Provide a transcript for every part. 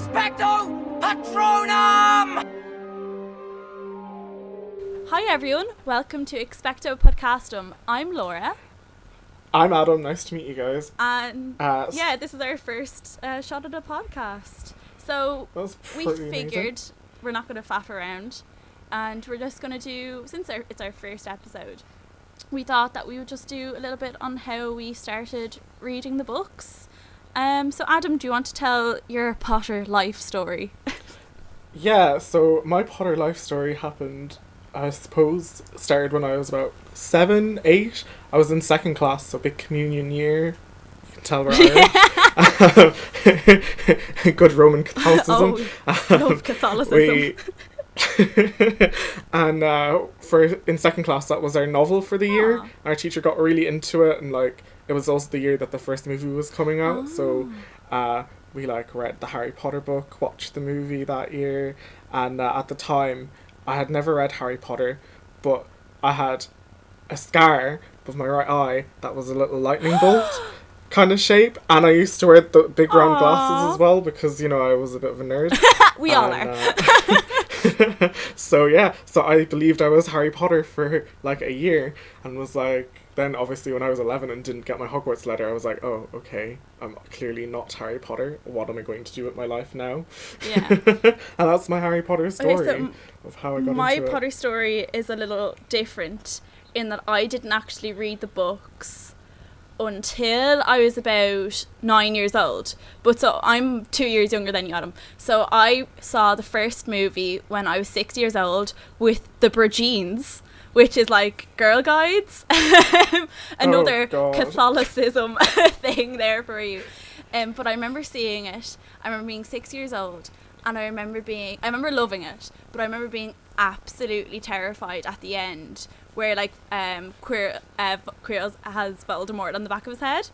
Expecto Patronum! Hi everyone, welcome to Expecto Podcastum. I'm Laura. I'm Adam, nice to meet you guys. And this is our first shot at a podcast. So we figured we're not going to faff around and we're just going to do, since it's our first episode, we thought that we would just do a little bit on how we started reading the books. So Adam, do you want to tell your Potter life story? Yeah, so my Potter life story happened, I suppose, started when I was about 7, 8. I was in second class, so big communion year. You can tell we're Irish. Good Roman Catholicism. Love Catholicism. And in second class, that was our novel for the year. Our teacher got really into it, and it was also the year that the first movie was coming out. So we read the Harry Potter book, watched the movie that year, and at the time I had never read Harry Potter, but I had a scar above my right eye that was a little lightning bolt kind of shape, and I used to wear the big round glasses as well because, I was a bit of a nerd. We all are. So I believed I was Harry Potter for a year, and was then obviously when I was 11 and didn't get my Hogwarts letter, I was like, oh, okay, I'm clearly not Harry Potter. What am I going to do with my life now? Yeah. And that's my Harry Potter story of how I got into it. My Potter story is a little different in that I didn't actually read the books until I was about 9 years old. But so I'm 2 years younger than you, Adam. So I saw the first movie when I was 6 years old with the Brigiens, which is Girl Guides. Another Catholicism thing there for you. But I remember seeing it. I remember being 6 years old, and I remember loving it, but I remember being absolutely terrified at the end, where Quirrell has Voldemort on the back of his head,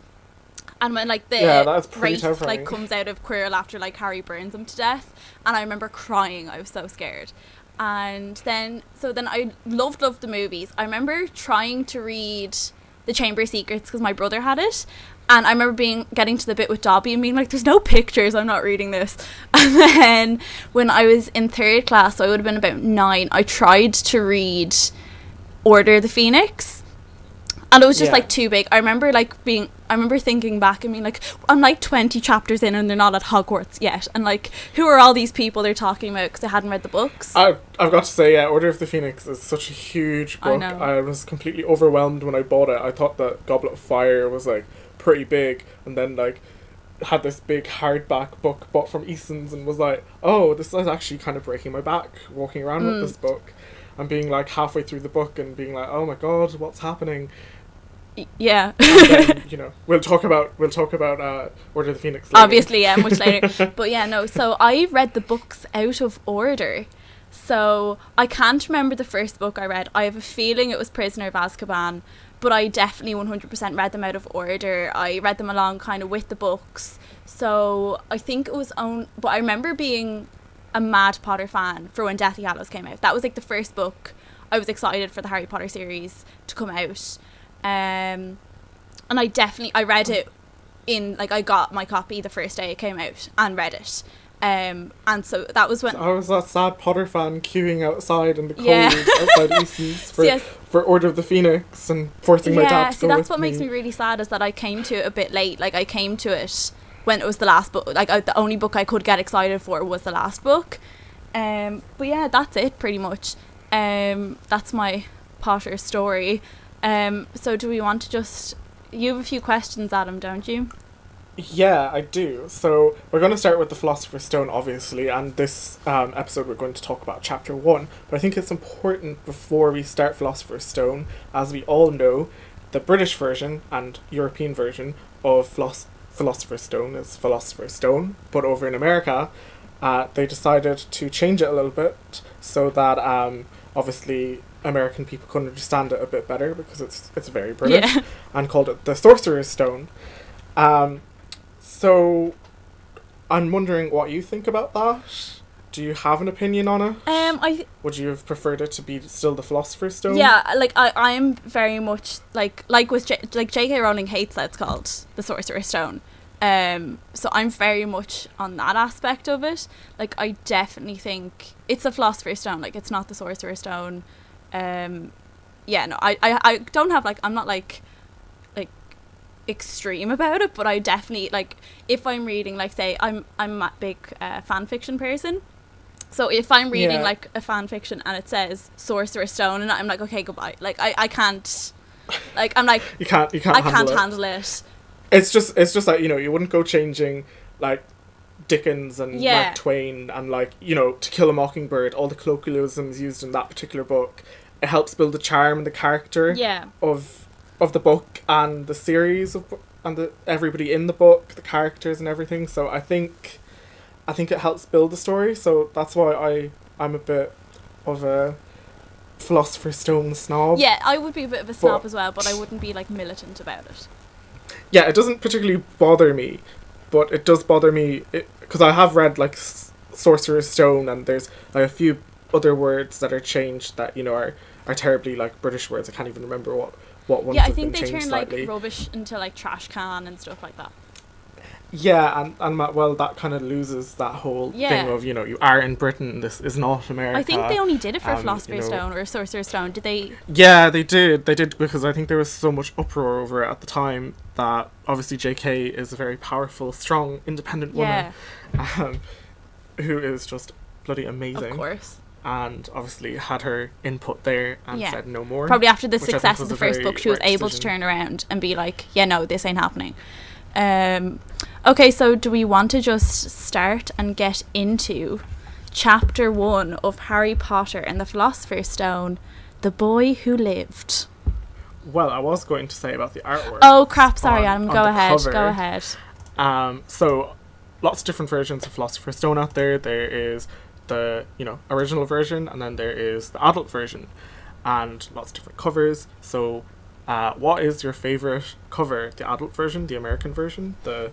and when that's pretty terrifying. comes out of Quirrell after Harry burns him to death, and I remember crying. I was so scared. And then I loved the movies. I remember trying to read The Chamber of Secrets because my brother had it, and I remember getting to the bit with Dobby and being there's no pictures, I'm not reading this. And then when I was in third class, so I would have been about 9, I tried to read Order of the Phoenix, and it was just too big. I remember thinking back and being I'm 20 chapters in and they're not at Hogwarts yet, and who are all these people they're talking about, because I hadn't read the books. I've got to say, Order of the Phoenix is such a huge book. I know. I was completely overwhelmed when I bought it. I thought that Goblet of Fire was pretty big, and then had this big hardback book bought from Eason's and was oh, this is actually kind of breaking my back walking around with this book, and being halfway through the book and being oh my god, what's happening? Yeah. And then, we'll talk about Order of the Phoenix later. Obviously, yeah, much later. But yeah, no, so I read the books out of order. So I can't remember the first book I read. I have a feeling it was Prisoner of Azkaban, but I definitely 100% read them out of order. I read them along kind of with the books. So I think it was but I remember being a mad Potter fan for when Deathly Hallows came out. That was the first book. I was excited for the Harry Potter series to come out. And I read it in I got my copy the first day it came out and read it, and so that was when I was that sad Potter fan queuing outside in the cold outside Eason's for Order of the Phoenix and forcing my dad to go that's what makes me really sad, is that I came to it a bit late. I came to it when it was the last book. The only book I could get excited for was the last book. But yeah, that's it pretty much. That's my Potter story. So do we want to you have a few questions, Adam, don't you? Yeah, I do. So we're going to start with the Philosopher's Stone, obviously, and this episode we're going to talk about chapter 1. But I think it's important before we start Philosopher's Stone, as we all know, the British version and European version of Philosopher's Stone is Philosopher's Stone, but over in America, they decided to change it a little bit so that obviously American people could understand it a bit better, because it's very British, and called it the Sorcerer's Stone. So I'm wondering what you think about that. Do you have an opinion on it? Would you have preferred it to be still the Philosopher's Stone? Yeah, I'm very much with J.K. Rowling hates that it's called the Sorcerer's Stone, So I'm very much on that aspect of it. Like, I definitely think it's a Philosopher's Stone. Like, it's not the Sorcerer's Stone. Yeah, no, I don't have, like, I'm not, like extreme about it, but I definitely, like, if I'm reading, like, say, I'm a big fan fiction person. So if I'm reading, like, a fan fiction and it says Sorcerer's Stone, and I'm like, okay, goodbye. Like, I can't, like, I'm like, you can't handle it. It's just like, you know, you wouldn't go changing, like, Dickens and Mark Twain and, like, you know, To Kill a Mockingbird, all the colloquialisms used in that particular book. It helps build the charm and the character of the book and the series and the everybody in the book, the characters and everything. So I think it helps build the story. So that's why I'm a bit of a Philosopher's Stone snob. Yeah, I would be a bit of a snob as well, but I wouldn't be, like, militant about it. Yeah, it doesn't particularly bother me, but it does bother me because I have read, like, Sorcerer's Stone, and there's, like, a few other words that are changed that, you know, are terribly, like, British words. I can't even remember what ones Yeah, I have think been they changed turn, slightly. like, rubbish into, like, trash can and stuff like that. Yeah, and well, that kind of loses that whole thing of, you know, you are in Britain, this is not America. I think they only did it for Philosopher's you know, Stone or Sorcerer's Stone. Did they? Yeah, they did, because I think there was so much uproar over it at the time that obviously JK is a very powerful, strong, independent woman who is just bloody amazing. Of course. And obviously had her input there and said no more. Probably after the success of the first book, she was able to turn around and be like, yeah, no, this ain't happening. Okay, so do we want to just start and get into chapter 1 of Harry Potter and the Philosopher's Stone, The Boy Who Lived? Well, I was going to say about the artwork. Oh, crap, sorry, Adam, go ahead. So, lots of different versions of Philosopher's Stone out there. There is the, you know, original version, and then there is the adult version, and lots of different covers. So, what is your favourite cover? The adult version, the American version, the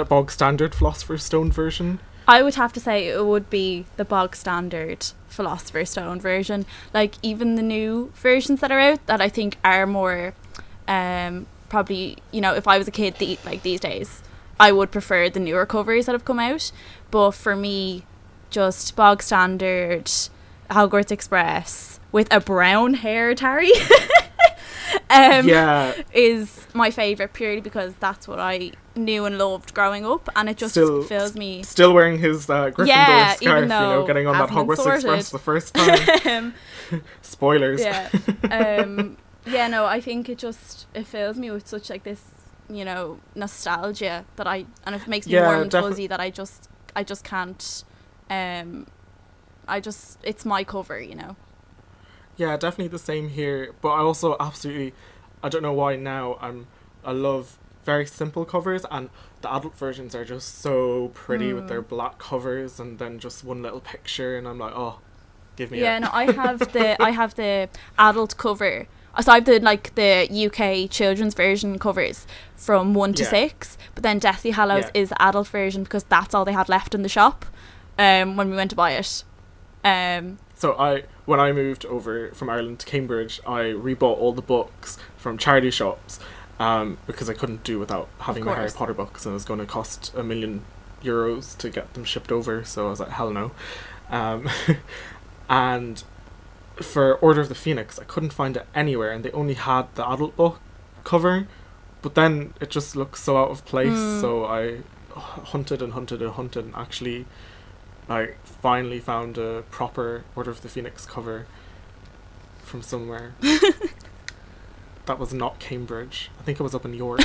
bog standard Philosopher's Stone version? I would have to say it would be the bog standard Philosopher's Stone version. Like, even the new versions that are out that I think are more probably, you know, if I was a kid these days, I would prefer the newer covers that have come out. But for me, just bog standard Hogwarts Express with a brown haired Harry is my favourite, purely because that's what I knew and loved growing up, and it just fills me. Still wearing his Gryffindor scarf, you know, getting on that Hogwarts Express the first time. Spoilers. Yeah, no, I think it fills me with such, like, this, you know, nostalgia that and it makes me warm and fuzzy that I just can't. It's my cover, you know. Yeah, definitely the same here. But I also absolutely, I don't know why now, I love very simple covers, and the adult versions are just so pretty with their black covers and then just one little picture, and I'm like, oh, give me it. Yeah, no, I have the adult cover. So I have the UK children's version covers from 1 to 6, but then Deathly Hallows is the adult version because that's all they had left in the shop when we went to buy it. So when I moved over from Ireland to Cambridge, I rebought all the books from charity shops because I couldn't do without having my Harry Potter books, and it was going to cost €1 million to get them shipped over, so I was like, hell no. And for Order of the Phoenix, I couldn't find it anywhere, and they only had the adult book cover, but then it just looks so out of place, so I hunted and actually finally found a proper Order of the Phoenix cover from somewhere. That was not Cambridge. I think it was up in York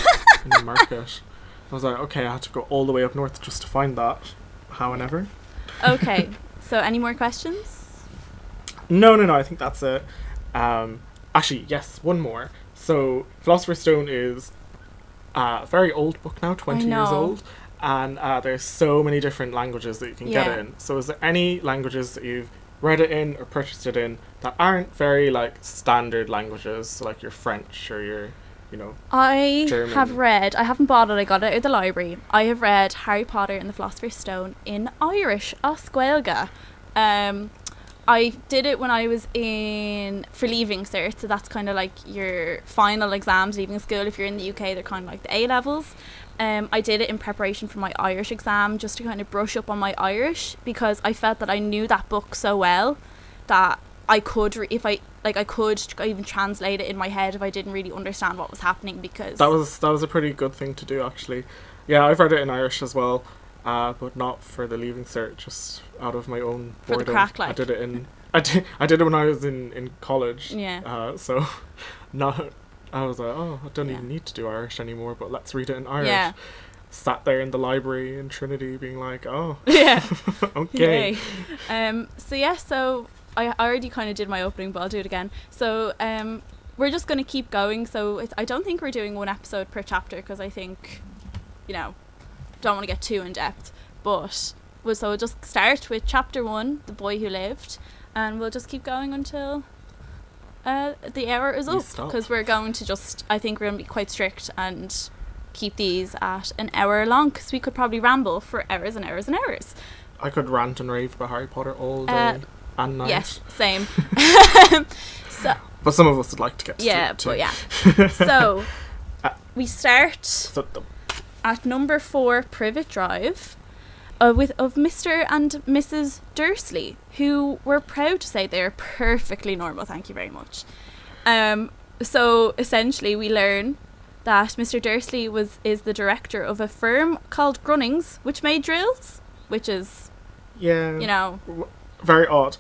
in the market. I was like, okay, I had to go all the way up north just to find that. How and ever. Okay, so any more questions? No, I think that's it. Actually, yes, one more. So, Philosopher's Stone is a very old book now, 20 years old. And there's so many different languages that you can get it in. So is there any languages that you've read it in or purchased it in that aren't very, like, standard languages, so like your French or your, you know, German? I haven't bought it, I got it at the library. I have read Harry Potter and the Philosopher's Stone in Irish, as Gaeilge. I did it when I was for leaving cert, so that's kind of like your final exams leaving school. If you're in the UK, they're kind of like the A levels. I did it in preparation for my Irish exam, just to kind of brush up on my Irish, because I felt that I knew that book so well that I could, I could even translate it in my head if I didn't really understand what was happening, because that was a pretty good thing to do, actually. Yeah, I've read it in Irish as well, but not for the leaving cert, just out of my own boredom. For the crack, like. I did it when I was in college. Yeah. So not. I was like, oh, I don't even need to do Irish anymore, but let's read it in Irish. Yeah. Sat there in the library in Trinity being like, oh. Yeah. Okay. So I already kind of did my opening, but I'll do it again. So we're just going to keep going. So I don't think we're doing one episode per chapter, because I think, don't want to get too in depth. But we'll just start with chapter 1, The Boy Who Lived, and we'll just keep going until the hour is up, because we're going to I think we're going to be quite strict and keep these at an hour long, because we could probably ramble for hours and hours and hours. I could rant and rave about Harry Potter all day and night. Yes, same. But some of us would like to get to yeah, it too. but yeah. So we start at number 4, Privet Drive, of Mr. and Mrs. Dursley, who were proud to say they're perfectly normal. Thank you very much. So essentially, we learn that Mr. Dursley is the director of a firm called Grunnings, which made drills, which is very odd.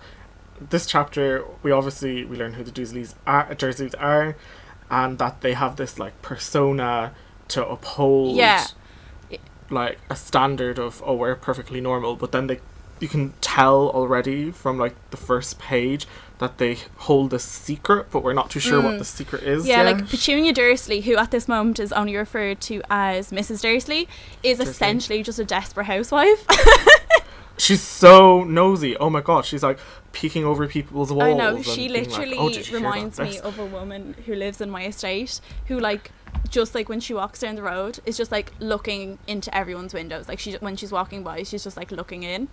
This chapter, we learn who the Dursleys are, and that they have this like persona to uphold. Yeah. Like a standard of, oh, we're perfectly normal, but then you can tell already from like the first page that they hold a secret, but we're not too sure what the secret is. Yeah, like Petunia Dursley, who at this moment is only referred to as Mrs. Dursley, is essentially just a desperate housewife. She's so nosy. Oh my god, she's like peeking over people's walls. I know, she literally reminds me This? of a woman who lives in my estate, who like, just like when she walks down the road, is just like looking into everyone's windows. Like when she's walking by, she's just like looking in.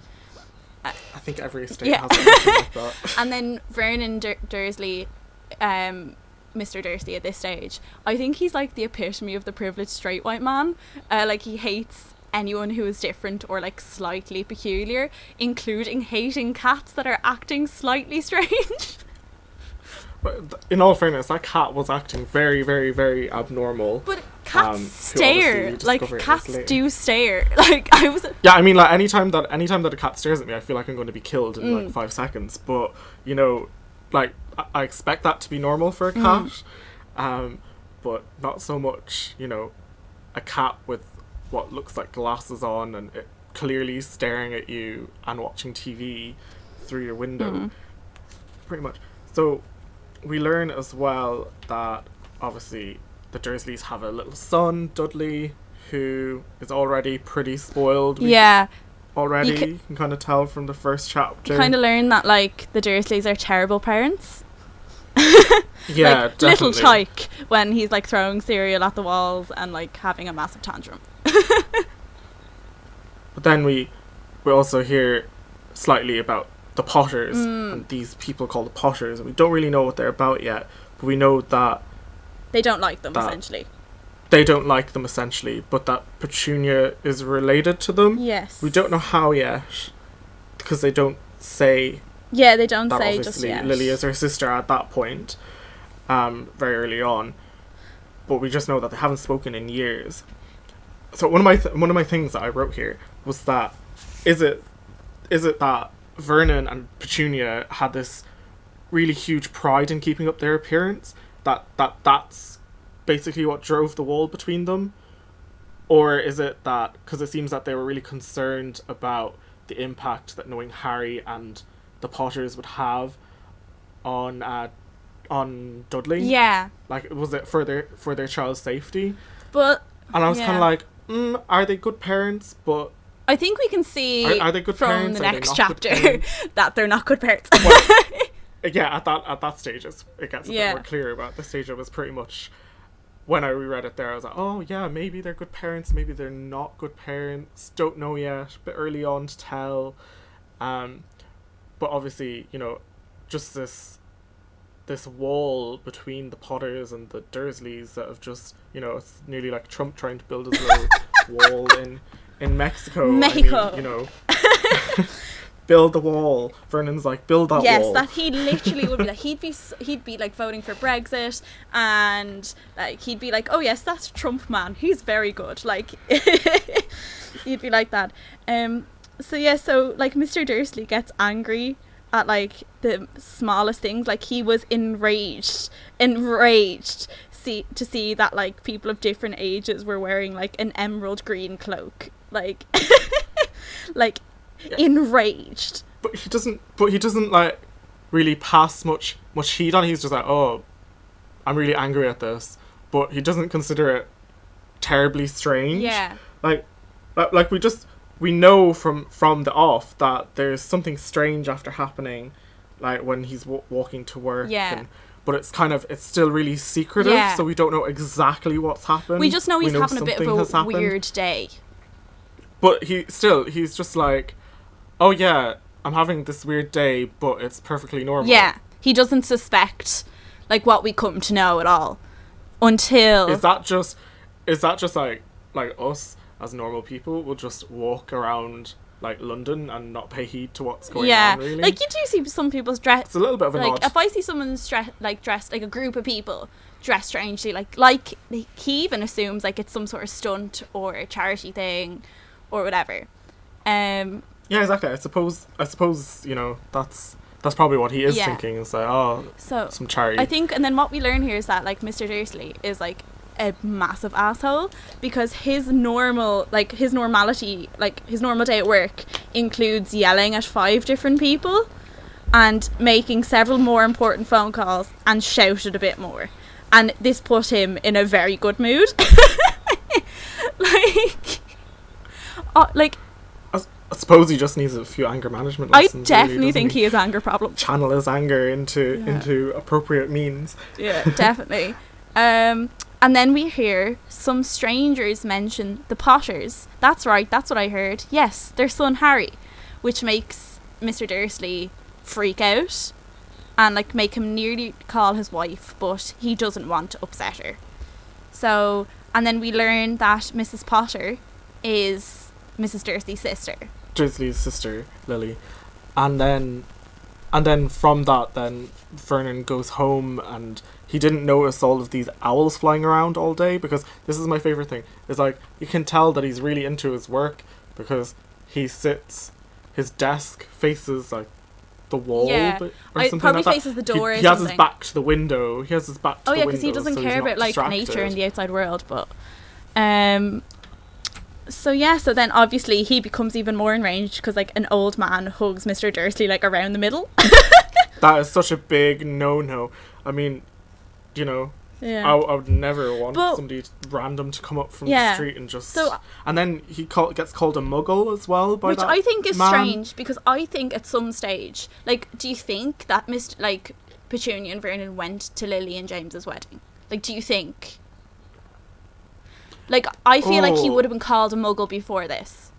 I think every estate has something like that. And then Vernon Dursley, Mr. Dursley at this stage, I think he's like the epitome of the privileged straight white man. Like he hates anyone who is different or like slightly peculiar, including hating cats that are acting slightly strange. In all fairness, that cat was acting very, very, very abnormal. But cats stare. Like cats do stare. Like I was. Yeah, I mean, like anytime that a cat stares at me, I feel like I'm going to be killed in like 5 seconds. But like I expect that to be normal for a cat, but not so much. A cat with what looks like glasses on and it clearly staring at you and watching TV through your window, pretty much. So. We learn as well that obviously the Dursleys have a little son, Dudley, who is already pretty spoiled. You can kind of tell from the first chapter. You kind of learn that like the Dursleys are terrible parents. Yeah, like, definitely. Little Tyke when he's like throwing cereal at the walls and like having a massive tantrum. But then we also hear slightly about the Potters, and these people called the Potters, and we don't really know what they're about yet, but we know that they don't like them, essentially. They don't like them, essentially, but that Petunia is related to them. Yes. We don't know how yet, because they don't say. Yeah, they don't that say obviously just yet. Lily is her sister at that point, very early on, but we just know that they haven't spoken in years. So one of my things that I wrote here was that is it that Vernon and Petunia had this really huge pride in keeping up their appearance, that's basically what drove the wall between them? Or is it that, because it seems that they were really concerned about the impact that knowing Harry and the Potters would have on Dudley? Yeah. Like, was it for their child's safety? And I was kind of like, are they good parents? But I think we can see are they good from parents? the next chapter that they're not good parents. Well, yeah, at that stage it gets a bit more clear, but at this stage it was pretty much, when I reread it there, I was like, oh yeah, maybe they're good parents, maybe they're not good parents, don't know yet, a bit early on to tell. but obviously, you know, just this wall between the Potters and the Dursleys that have just, you know, it's nearly like Trump trying to build his little wall in Mexico. Mexico. I mean, you know, build the wall. Vernon's like, build that wall. Yes, that he literally would be like, he'd be like voting for Brexit, and like he'd be like, oh yes, that's Trump man, he's very good. Like he'd be like that. So like Mr. Dursley gets angry at like the smallest things. Like he was enraged to see that like people of different ages were wearing like an emerald green cloak, like like enraged. But he doesn't like really pass much heat on. He's just like, oh, I'm really angry at this, but he doesn't consider it terribly strange. Yeah, like we know from the off that there's something strange after happening, like when he's walking to work. Yeah. But it's still really secretive, Yeah. so we don't know exactly what's happened. we just know he's having a bit something has of a happened. weird day. But he's just like, oh yeah, I'm having this weird day, but it's perfectly normal. Yeah, he doesn't suspect like what we come to know at all until Is that just like us as normal people will just walk around like London and not pay heed to what's going on, really? Like you do see some people's dress. It's a little bit of an like odd. if I see someone dressed like a group of people dressed strangely, like he even assumes like it's some sort of stunt or a charity thing or whatever. Yeah, exactly. I suppose you know that's probably what he is thinking. Is like, oh, so some charity. I think, and then what we learn here is that like Mr. Dursley is like a massive asshole, because his normality, like his normal day at work includes yelling at 5 different people and making several more important phone calls and shouted a bit more, and this put him in a very good mood. like I suppose he just needs a few anger management I lessons. definitely really, think he has anger problems. channel his anger into appropriate means. Yeah, definitely. And then we hear some strangers mention the Potters. That's right, that's what I heard. Yes, their son Harry, which makes Mr. Dursley freak out and like make him nearly call his wife, but he doesn't want to upset her. So, and then we learn that Mrs. Potter is Mrs. Dursley's sister. Dursley's sister, Lily. And then from that, then Vernon goes home, and he didn't notice all of these owls flying around all day, because this is my favourite thing. It's like, you can tell that he's really into his work, because his desk faces like the wall, Yeah, or it something probably like that. faces the door. He or has his something. back to the window. Oh yeah, because he doesn't so care he's not about like nature distracted. and the outside world. But so then obviously he becomes even more enraged because like an old man hugs Mr. Dursley like around the middle. That is such a big no. I mean, you know, Yeah. I would never want But- somebody random to come up from Yeah. the street and just. So- and then he gets called a muggle as well by Which that I think is man. strange, because I think at some stage, like, do you think that Petunia and Vernon went to Lily and James's wedding? Like, do you think? Like, I feel like he Oh. would have been called a muggle before this.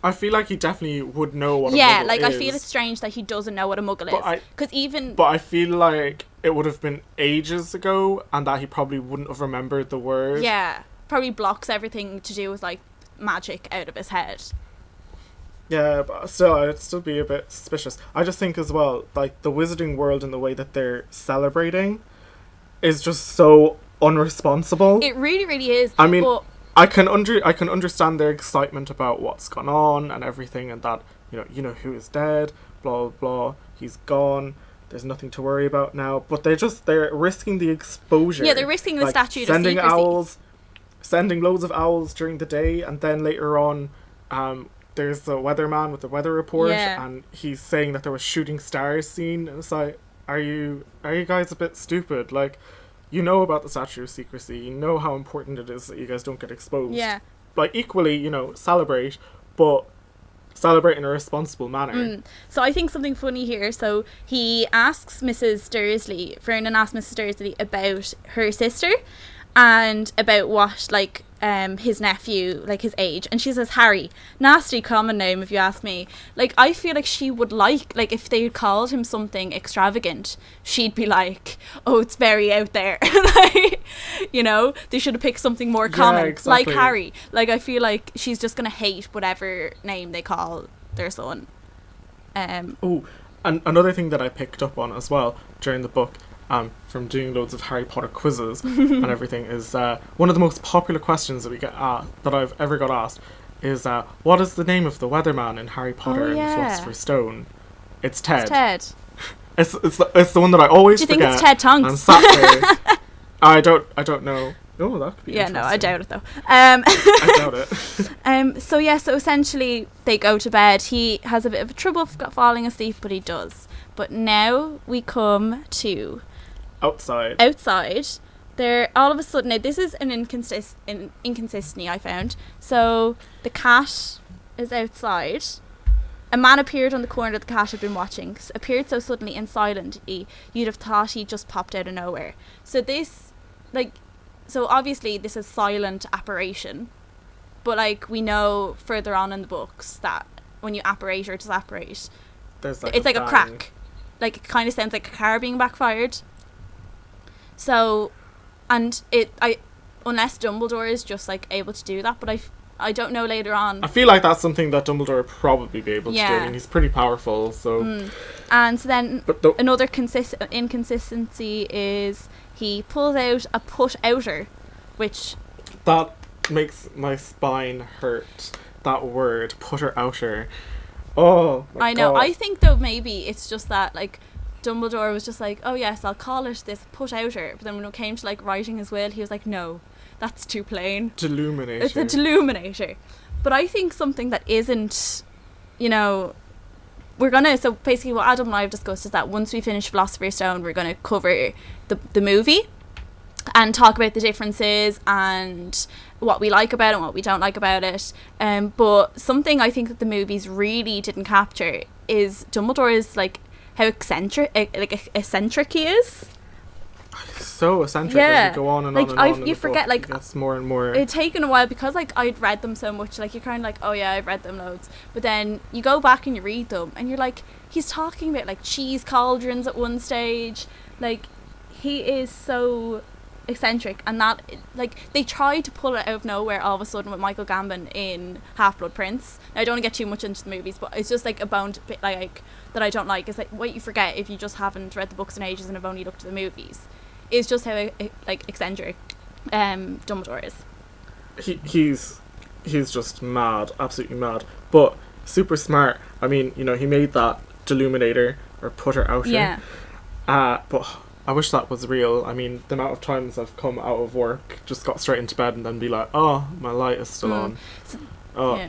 I feel like he definitely would know what. Yeah, a muggle like is, I feel it's strange that he doesn't know what a muggle But is. Because even But I feel like it would have been ages ago, and that he probably wouldn't have remembered the word. yeah, probably blocks everything to do with like magic out of his head. Yeah, but still, I'd still be a bit suspicious. I just think as well, like, the wizarding world and the way that they're celebrating is just so unresponsible. It really, really is. I mean, but I can understand their excitement about what's gone on and everything, and that you know who is dead, blah blah blah. He's gone. There's nothing to worry about now. But they're risking the exposure. yeah, they're risking the like, statute of sending secrecy. owls, sending loads of owls during the day, and then later on, there's the weatherman with the weather report, Yeah. and he's saying that there was shooting stars seen, and it's like, are you guys a bit stupid? Like, you know about the statute of secrecy, you know how important it is that you guys don't get exposed. Yeah. Like, equally, celebrate, but celebrate in a responsible manner. So I think something funny here. So he asks Mrs. Dursley, Vernon asks Mrs. Dursley about her sister and about what, like, his nephew, like his age, and she says Harry. Nasty common name if you ask me. Like, I feel like she would like if they called him something extravagant, she'd be like, oh, it's very out there. Like, you know, they should have picked something more common, exactly. like Harry. Like, I feel like she's just gonna hate whatever name they call their son. Oh, and another thing that I picked up on as well during the book, from doing loads of Harry Potter quizzes and everything, is one of the most popular questions that we get that I've ever got asked is what is the name of the weatherman in Harry Potter and the Philosopher's Stone? It's Ted. It's the one that I always forget. Do you think it's Ted Tonks? I'm sat there. I don't know. Oh, that could be interesting. No, I doubt it though. I doubt it. So essentially they go to bed. He has a bit of trouble falling asleep, but he does. But now we come to outside. There, all of a sudden, now this is an inconsistency I found. So the cat is outside. A man appeared on the corner that the cat had been watching. Appeared so suddenly and silently, you'd have thought he just popped out of nowhere. So this, so obviously this is silent apparition, but like we know further on in the books that when you apparate or disapparate, it's like a crack. Like, it kind of sounds like a car being backfired. So, and unless Dumbledore is just like able to do that, but I don't know later on. I feel like that's something that Dumbledore would probably be able to do. I mean, he's pretty powerful, so. And so then another inconsistency is he pulls out a put-outer, which... That makes my spine hurt. That word, putter-outer. Oh, my I know. God. I think, though, maybe it's just that, like, Dumbledore was just like, oh, yes, I'll call it this put-outer. But then when it came to, like, writing his will, he was like, no, that's too plain. Deluminator. It's a deluminator. But I think something that isn't, you know... So basically what Adam and I have discussed is that once we finish Philosopher's Stone, we're going to cover the movie and talk about the differences and what we like about it and what we don't like about it. But something I think that the movies really didn't capture is Dumbledore's, like, how eccentric he is. So eccentric as you go on and like, on and on. You forget, like, it's more and more. It's taken a while because, like, I'd read them so much. Like, you're kind of like, oh yeah, I've read them loads. But then you go back and you read them, and you're like, he's talking about like cheese cauldrons at one stage. Like, he is so eccentric, and that, like, they tried to pull it out of nowhere all of a sudden with Michael Gambon in Half-Blood Prince. Now, I don't want to get too much into the movies, but it's just like a bone like that I don't like. Is like what you forget if you just haven't read the books in ages and have only looked at the movies. Is just how like eccentric Dumbledore is. He's just mad, absolutely mad, but super smart. I mean, you know, he made that deluminator or putter-outer. Yeah. But I wish that was real. I mean, the amount of times I've come out of work, just got straight into bed and then be like, oh, my light is still on.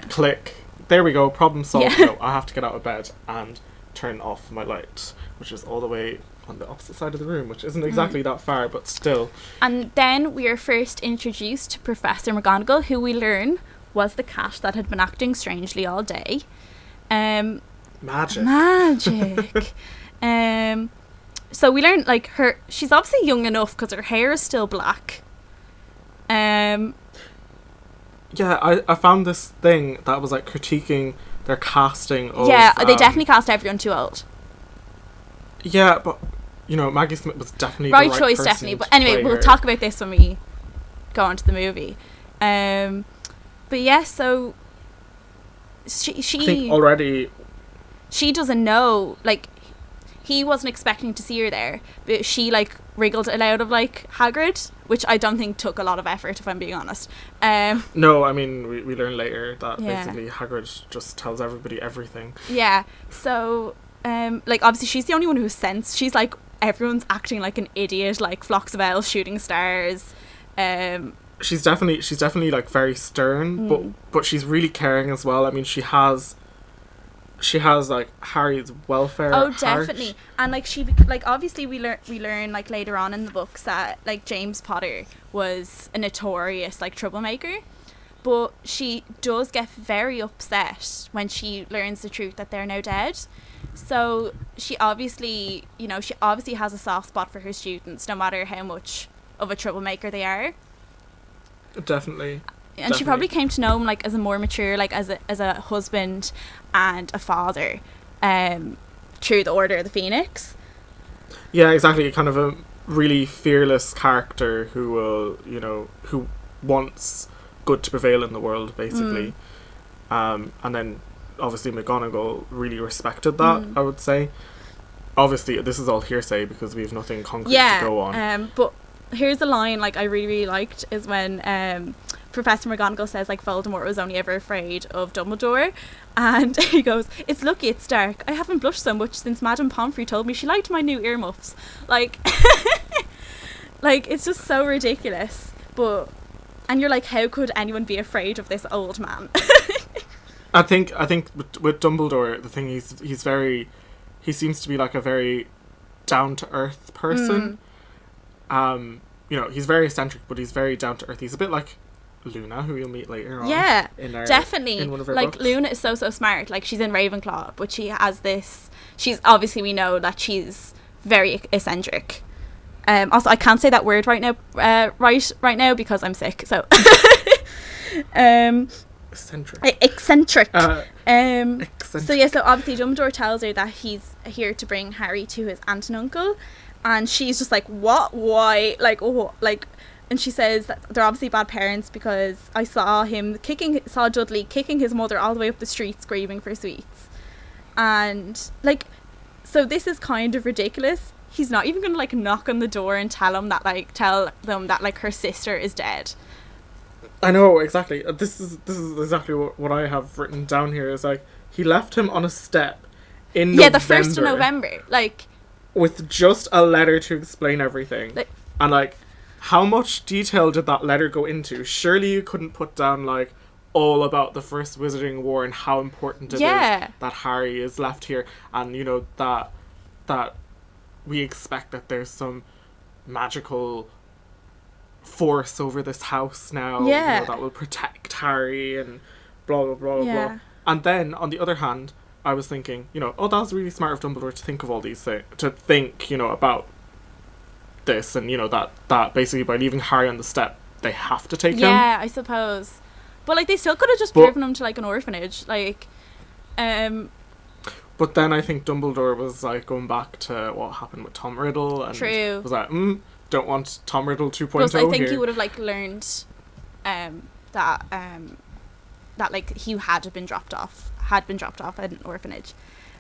Click. There we go, problem solved. No, I have to get out of bed and turn off my light, which is all the way on the opposite side of the room, which isn't exactly that far, but still. And then we are first introduced to Professor McGonagall, who we learn was the cat that had been acting strangely all day. Magic. So we learn, like, she's obviously young enough because her hair is still black. Yeah, I found this thing that was like critiquing their casting of... Yeah, they definitely cast everyone too old. Yeah, but, you know, Maggie Smith was definitely right the choice, definitely. But anyway, we'll talk about this when we go on to the movie. But yeah, so she I think already she doesn't know, like, he wasn't expecting to see her there, but she, like, wriggled it out of, like, Hagrid, which I don't think took a lot of effort, if I'm being honest. No, I mean, we learn later that basically Hagrid just tells everybody everything. Yeah, so... like, obviously she's the only one who's sense. She's like, everyone's acting like an idiot, like flocks of owls shooting stars. She's definitely like very stern, but she's really caring as well. I mean, she has like Harry's welfare. Oh, at definitely. heart. And like obviously we learn like later on in the books that like James Potter was a notorious like troublemaker. But she does get very upset when she learns the truth that they're now dead. So she obviously has a soft spot for her students, no matter how much of a troublemaker they are. Definitely. And she probably came to know him like as a more mature, like as a husband and a father, through the Order of the Phoenix. Yeah, exactly. Kind of a really fearless character who will, you know, who wants good to prevail in the world, basically. And then obviously McGonagall really respected that, I would say. Obviously, this is all hearsay because we have nothing concrete to go on. But here's a line like I really, really liked is when Professor McGonagall says like Voldemort was only ever afraid of Dumbledore, and he goes, "It's lucky it's dark. I haven't blushed so much since Madame Pomfrey told me she liked my new earmuffs." Like, like it's just so ridiculous. But and you're like, how could anyone be afraid of this old man? I think with Dumbledore, the thing he seems to be like a very down to earth person. You know, he's very eccentric, but he's very down to earth. He's a bit like Luna, who you'll meet later on. Yeah, definitely. In one of her like books. Luna is so smart. Like she's in Ravenclaw, but she has this. She's obviously, we know that she's very eccentric. Also, I can't say that word right now. Right now because I'm sick. So. Eccentric. Eccentric. Eccentric. So yeah, so obviously Dumbledore tells her that he's here to bring Harry to his aunt and uncle, and she's just like, what? Why? Like, oh, like, and she says that they're obviously bad parents because I saw Dudley kicking his mother all the way up the street screaming for sweets, and like, so this is kind of ridiculous. He's not even gonna like knock on the door and tell them that like her sister is dead. I know, exactly. This is exactly what I have written down here. Is like he left him on a step in November. Yeah, the 1st of November, like with just a letter to explain everything. Like, and like, how much detail did that letter go into? Surely you couldn't put down like all about the First Wizarding War and how important it is that Harry is left here, and you know that we expect that there's some magical force over this house now, you know, that will protect Harry and blah blah blah blah. And then on the other hand, I was thinking, you know, oh, that was really smart of Dumbledore to think of all these things, to think, you know, about this, and you know that basically by leaving Harry on the step, they have to take him. Yeah, I suppose. But like they still could have just driven him to like an orphanage, like. But then I think Dumbledore was like going back to what happened with Tom Riddle, and was like, don't want Tom Riddle 2.0 Plus, I think here. he would have like learned that like he had been dropped off at an orphanage.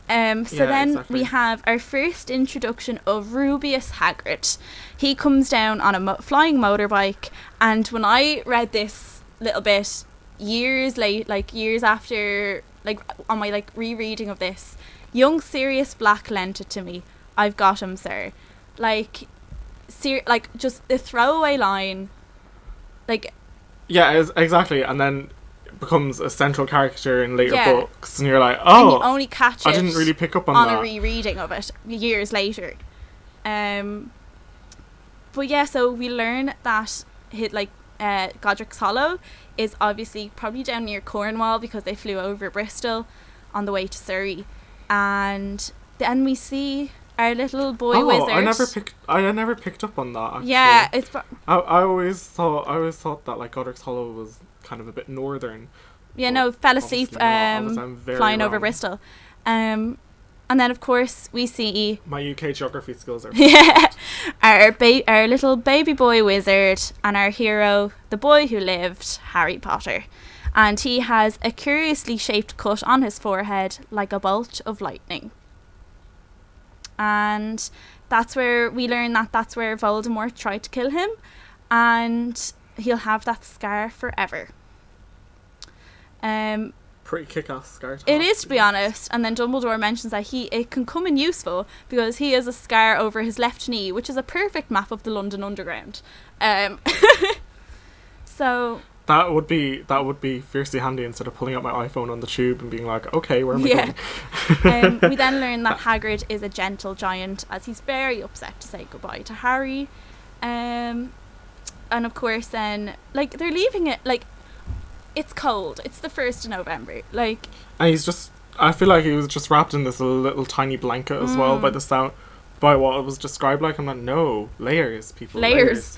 We have our first introduction of Rubeus Hagrid. He comes down on a flying motorbike, and when I read this little bit years after, like on my like rereading of this, young Sirius Black lent it to me. I've got him, sir. Like just the throwaway line, like. Yeah, exactly, and then becomes a central character in later books, and you're like, oh, and you only catch it. I didn't really pick up on that. A rereading of it years later. But yeah, so we learn that Godric's Hollow is obviously probably down near Cornwall because they flew over Bristol on the way to Surrey, and then we see our little boy wizard. I never picked up on that. Actually. Yeah, it's. I always thought that like Godric's Hollow was kind of a bit northern. Yeah, no, fell asleep flying over Bristol. And then of course we see my UK geography skills are our little baby boy wizard and our hero, the boy who lived, Harry Potter, and he has a curiously shaped cut on his forehead like a bolt of lightning. And that's where we learn that's where Voldemort tried to kill him, and he'll have that scar forever. Pretty kick-ass scar. It is, to be honest. And then Dumbledore mentions that it can come in useful because he has a scar over his left knee, which is a perfect map of the London Underground. So that would be fiercely handy instead of pulling out my iPhone on the tube and being like, okay, where am I going? We then learn that Hagrid is a gentle giant, as he's very upset to say goodbye to Harry. And of course then, like, they're leaving it, like, it's cold. It's the 1st of November. Like, and I feel like he was just wrapped in this little tiny blanket as well by the sound, by what it was described like. I'm like, no, layers, people. Layers.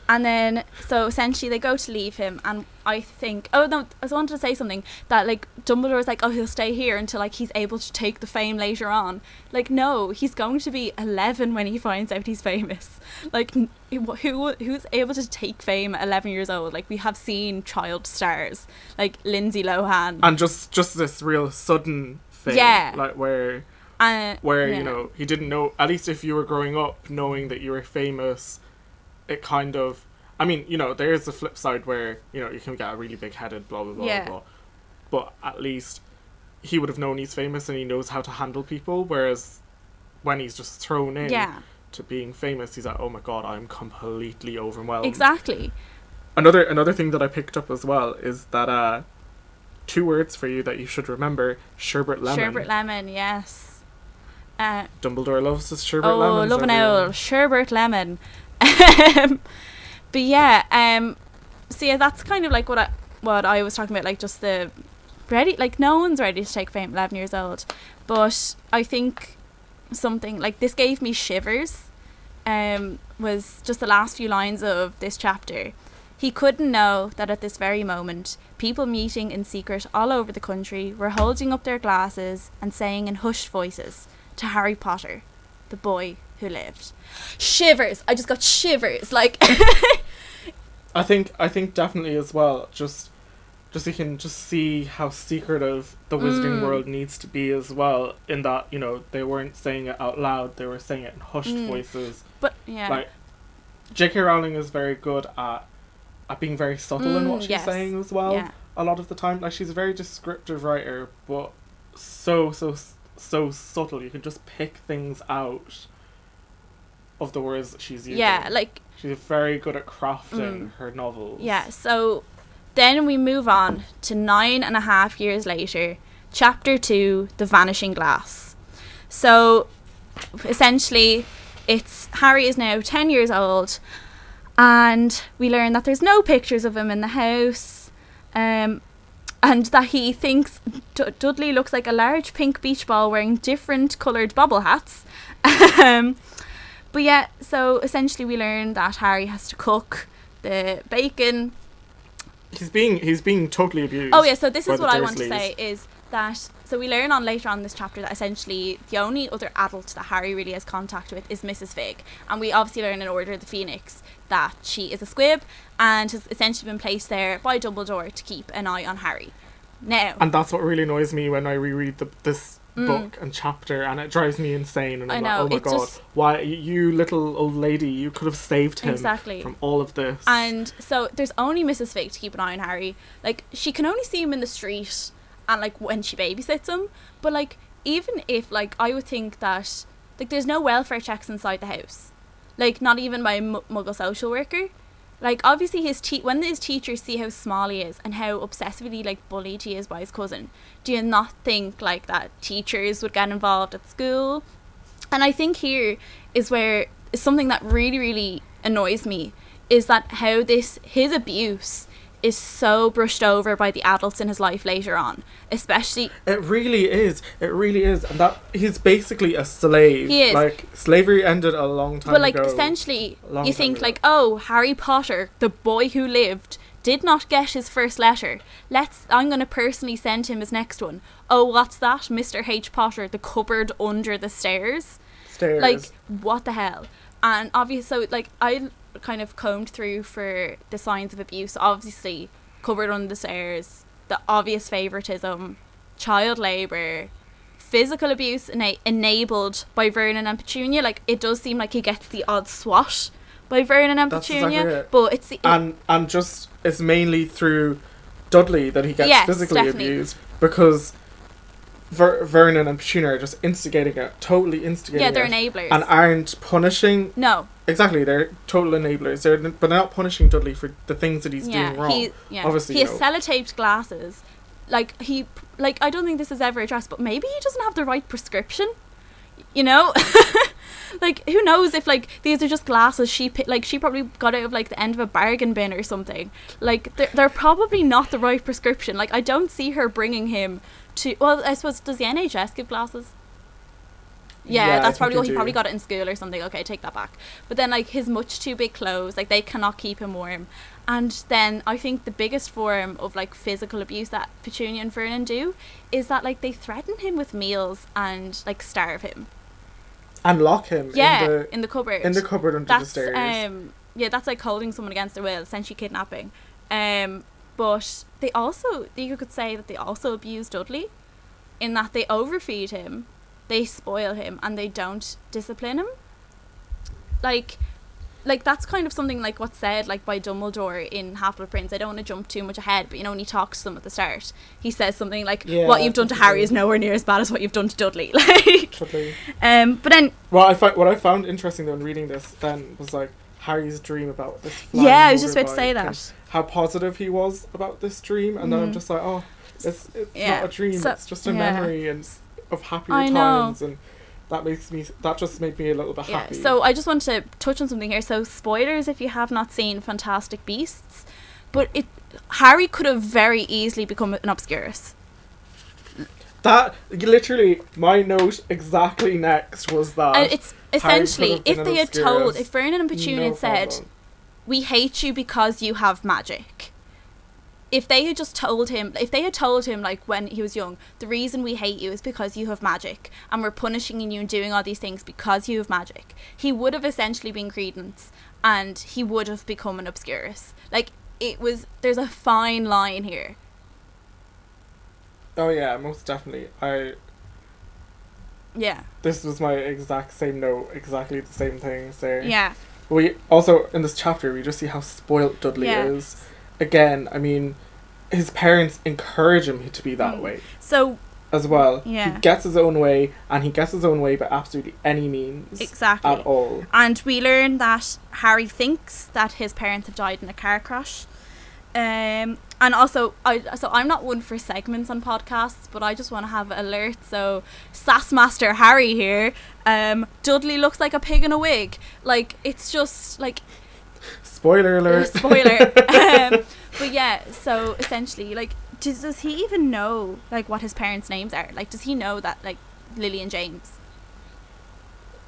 And then, so essentially they go to leave him, and I think, oh no, I wanted to say something, that like Dumbledore's like, oh, he'll stay here until like he's able to take the fame later on. Like, no, he's going to be 11 when he finds out he's famous. Like, who's able to take fame at 11 years old? Like, we have seen child stars, like Lindsay Lohan. And just this real sudden fame. Yeah. Like, where Yeah. you know, he didn't know, at least if you were growing up knowing that you were famous, it kind of, I mean, you know, there is the flip side where, you know, you can get a really big-headed, blah, blah, blah, Yeah. blah. But at least he would have known he's famous and he knows how to handle people, whereas when he's just thrown in to being famous, he's like, oh my god, I'm completely overwhelmed. Exactly. Another thing that I picked up as well is that 2 words for you that you should remember: sherbet lemon. Sherbet lemon, yes. Dumbledore loves his sherbet Oh, lemons. love an everyone. owl. Sherbet lemon. But yeah, so yeah, that's kind of like what I was talking about, like just the ready, like no one's ready to take fame at 11 years old. But I think something like this gave me shivers, was just the last few lines of this chapter. He couldn't know that at this very moment, people meeting in secret all over the country were holding up their glasses and saying in hushed voices to Harry Potter, the boy who lived. Shivers. I just got shivers. Like, I think definitely as well. Just you can just see how secretive the wizarding world needs to be as well. In that, you know, they weren't saying it out loud; they were saying it in hushed voices. But yeah, Like, J.K. Rowling is very good at being very subtle in what she's saying as well. Yeah. A lot of the time, like, she's a very descriptive writer, but so subtle. You can just pick things out of the words that she's using. Yeah, like, she's very good at crafting her novels. yeah. So then we move on to 9.5 years later, chapter 2, The Vanishing Glass. So essentially, it's Harry is now 10 years old, and we learn that there's no pictures of him in the house, and that he thinks Dudley looks like a large pink beach ball wearing different coloured bobble hats. But yeah, so essentially we learn that Harry has to cook the bacon. He's being totally abused. Oh yeah, so this by is the what I want to Dursleys. say is that, so we learn on later on in this chapter that essentially the only other adult that Harry really has contact with is Mrs. Fig, and we obviously learn in Order of the Phoenix that she is a squib and has essentially been placed there by Dumbledore to keep an eye on Harry. Now, And that's what really annoys me when I reread this book and chapter, and it drives me insane. And I'm I know, like, oh my it god, just- why, you little old lady, you could have saved him Exactly. from all of this. and so there's only Mrs. Fig to keep an eye on Harry. Like, she can only see him in the street and like when she babysits him, but like even if, like, I would think that like there's no welfare checks inside the house, like not even by a Muggle social worker. Like, obviously when his teachers see how small he is and how obsessively like bullied he is by his cousin, do you not think like that teachers would get involved at school? And I think here is where something that really, really annoys me is that how his abuse is so brushed over by the adults in his life later on, especially. It really is, and that he's basically a slave. He is. Like, slavery ended a long time But like, ago. essentially, Long you time think ago. like, oh, Harry Potter, the boy who lived, did not get his first letter. I'm going to personally send him his next one. Oh, what's that? Mr. H. Potter, the cupboard under the stairs. Stairs. Like, what the hell? And obviously, so like, I kind of combed through for the signs of abuse. Obviously, cupboard under the stairs, the obvious favoritism, child labour, physical abuse enabled by Vernon and Petunia. Like, it does seem like he gets the odd swat by Vernon and That's Petunia, exactly it. but it's and just it's mainly through Dudley that he gets Yes, physically definitely. abused, because Vernon and Petunia are just instigating it, totally instigating yeah, they're it, enablers. and aren't punishing. No, Exactly, they're total enablers. But they're not punishing Dudley for the things that he's doing wrong. Obviously, he you has know. sellotaped glasses. Like, I don't think this is ever addressed, but maybe he doesn't have the right prescription. You know, like, who knows if like these are just glasses she probably got out of like the end of a bargain bin or something. Like, they're probably not the right prescription. Like, I don't see her bringing him to. Well, I suppose, does the NHS give glasses? Yeah, I that's think probably he do. probably got it in school or something. Okay, take that back. But then like his much too big clothes, like they cannot keep him warm. And then I think the biggest form of like physical abuse that Petunia and Vernon do is that like they threaten him with meals and like starve him. And lock him in the cupboard. In the cupboard under the stairs. Yeah, that's like holding someone against their will, essentially kidnapping. But they also, you could say that they also abuse Dudley in that they overfeed him, they spoil him, and they don't discipline him. Like that's kind of something like what's said like by Dumbledore in Half-Blood Prince. I don't want to jump too much ahead, but you know when he talks to them at the start, he says something like, "What you've done to Harry is nowhere near as bad as what you've done to Dudley." Like, Totally. But then, what I found interesting though in reading this then was like Harry's dream about this. I was just about to say that. How positive he was about this dream, and then I'm just like, oh, it's not a dream. It's just a memory and of happier times and. That just made me a little bit happy. So I just want to touch on something here. So spoilers if you have not seen Fantastic Beasts, but Harry could have very easily become an Obscurus. That literally my note exactly next was that. And it's essentially if Vernon and Petunia had said, "We hate you because you have magic." If they had told him like when he was young, the reason we hate you is because you have magic and we're punishing you and doing all these things because you have magic, he would have essentially been Credence and he would have become an Obscurus. Like there's a fine line here. Oh yeah, most definitely. This was my exact same note, exactly the same things there. Yeah. We also in this chapter we just see how spoilt Dudley is. Again, I mean, his parents encourage him to be that way. So as well, he gets his own way, and he gets his own way by absolutely any means. Exactly. At all. And we learn that Harry thinks that his parents have died in a car crash. And also, I'm not one for segments on podcasts, but I just want to have an alert. So, Sassmaster Harry here. Dudley looks like a pig in a wig. Like, it's just like. Spoiler alert. Spoiler. But yeah, so essentially, like, does he even know like what his parents' names are? Like, does he know that like Lily and James?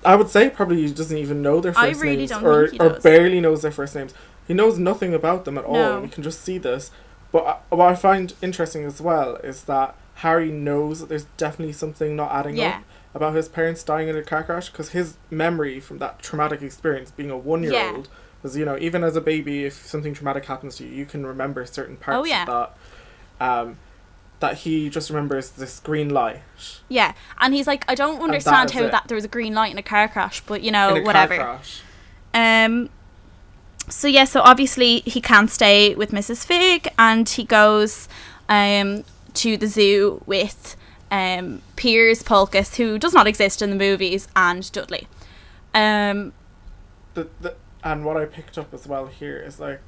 I would say probably he doesn't even know their first names. I really don't think he does. Or barely knows their first names. He knows nothing about them at all. We can just see this. But what I find interesting as well is that Harry knows that there's definitely something not adding up about his parents dying in a car crash, because his memory from that traumatic experience, being a 1-year-old, because, you know, even as a baby, if something traumatic happens to you, you can remember certain parts of that. That he just remembers this green light. Yeah, and he's like, I don't understand how there was a green light in a car crash, but, you know, whatever. Car crash. So obviously he can't stay with Mrs. Figg, and he goes to the zoo with Piers Polkiss, who does not exist in the movies, and Dudley. And what I picked up as well here is like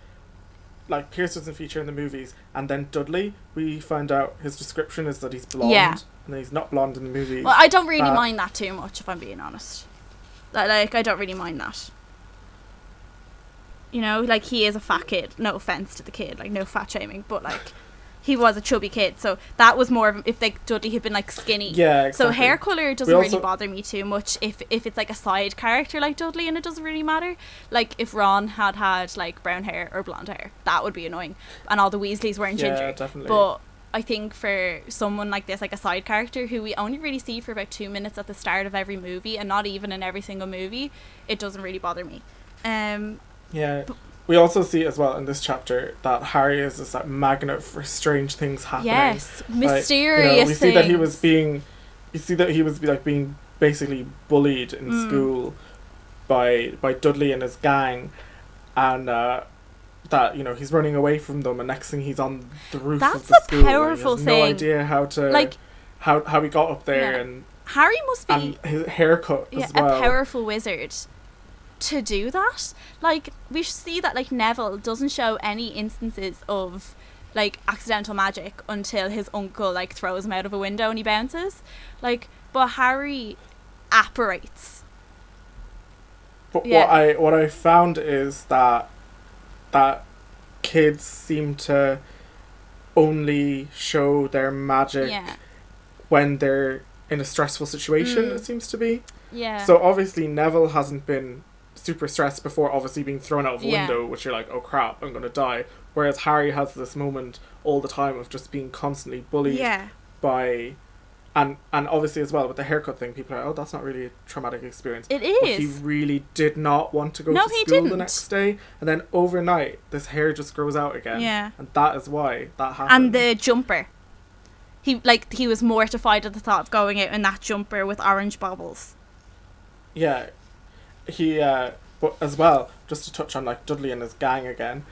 Piers doesn't feature in the movies, and then Dudley, we find out his description is that he's blonde, and he's not blonde in the movies. Well, I don't really mind that too much, if I'm being honest. Like, I don't really mind that. You know, like, he is a fat kid. No offence to the kid, like, no fat shaming, but, like, he was a chubby kid, so that was more of, if Dudley had been, like, skinny. Yeah, exactly. So hair colour doesn't really bother me too much if it's, like, a side character like Dudley, and it doesn't really matter. Like, if Ron had, like, brown hair or blonde hair, that would be annoying. And all the Weasleys weren't ginger. Yeah, definitely. But I think for someone like this, like a side character who we only really see for about 2 minutes at the start of every movie, and not even in every single movie, it doesn't really bother me. We also see as well in this chapter that Harry is this like magnet for strange things happening. Yes, mysterious we see that he was being, being basically bullied in school by Dudley and his gang, and that, you know, he's running away from them, and next thing he's on the roof of the school. That's a powerful thing. No idea how to like how he got up there, and Harry must be and his haircut as well. A powerful wizard to do that. Like, we see that like Neville doesn't show any instances of like accidental magic until his uncle like throws him out of a window and he bounces. Like, but Harry apparates. But what I found is that kids seem to only show their magic when they're in a stressful situation. It seems to be. Yeah. So obviously Neville hasn't been super stressed before obviously being thrown out of a Yeah. window, which you're like, oh crap, I'm gonna die. Whereas Harry has this moment all the time of just being constantly bullied Yeah. by, and obviously as well with the haircut thing, people are like, oh, that's not really a traumatic experience. It But he is. really did not want to go No, to he school the didn't. next day, and then overnight this hair just grows out again. Yeah. And that is why that happened. And the jumper. He was mortified at the thought of going out in that jumper with orange baubles. Yeah, he but as well, just to touch on like Dudley and his gang again,